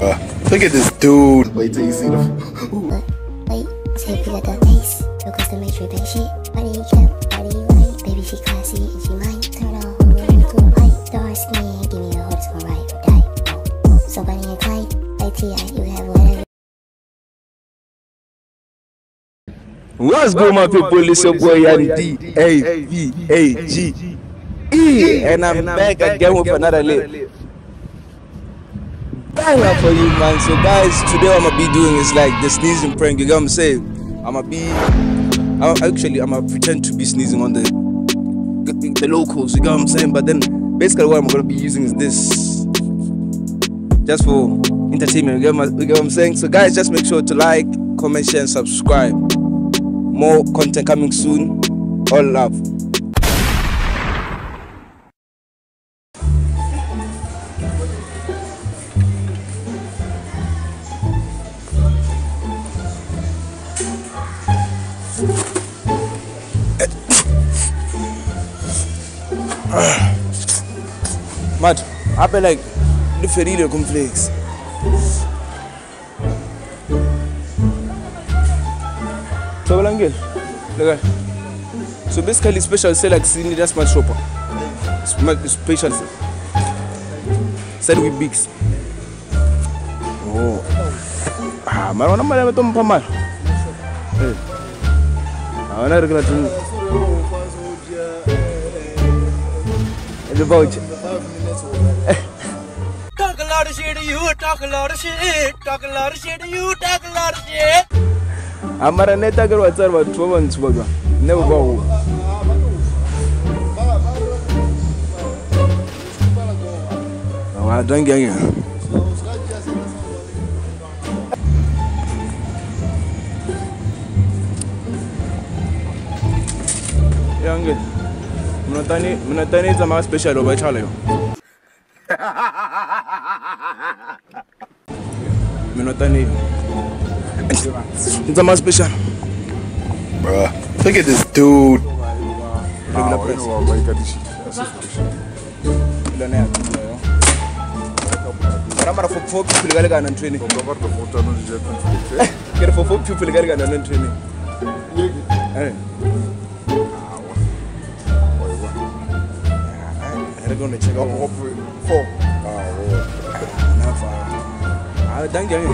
Look at this dude. Wait till you see them. Wait, say we got the ace. Real custom made back shit. Body cap, body right. Baby, she classy and she mine. Turn on her room to white. Dark skin, give me the hood, it's gon' ride or die. So Bunny and Clyde, like T.I., you have whatever. What's good, my people? It's your boy Andy D-A-V-A-G-E, and I'm back again with another lit banger for you, man. So guys, today what I'm gonna be doing is like the sneezing prank. You get what I'm saying? I'm gonna pretend to be sneezing on the locals. You get what I'm saying? But then basically what I'm gonna be using is this, just for entertainment. You get what I'm saying? So guys, just make sure to like, comment, share, and subscribe. More content coming soon. All love. Matt, I feel like the ferry complex. So basically special say like sini that's my shopper. Special said with bigs. Oh. Ah, mara wana mala meto mpama. Eh. Awana regula tu. The voucher. Talk a lot of shit to you, talk a lot of shit, talk a lot of shit to you, talk a lot of shit. Amara neta girl what's about 2 months baga. Never go. I don't get it. Yeah, I'm good. Munatani is a more special over Charlie. Munatani. It's a more special. Bruh, look at this dude. Ramara for 4 people galega nan training. Get for 4 people galega nan training. Eh. I'm going to check out 4. I don't get it.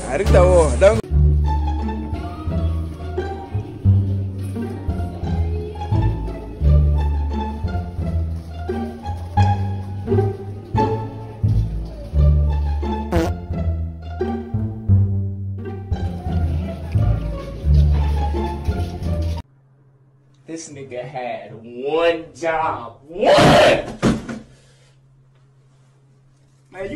I think that was. This nigga had one job. One! Man, you...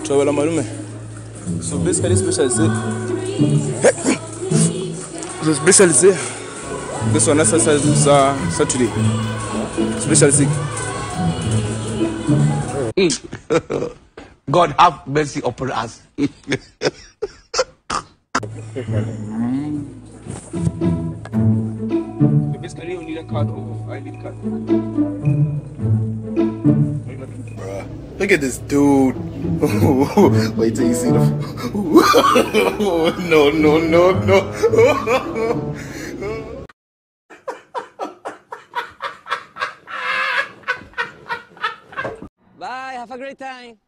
Travel malume. So basically special say. So special say. This one is Saturday. Special say. God have mercy upon us. Basically you need a card or I need card. Look at this dude. Wait till you see them. No. Bye, have a great time.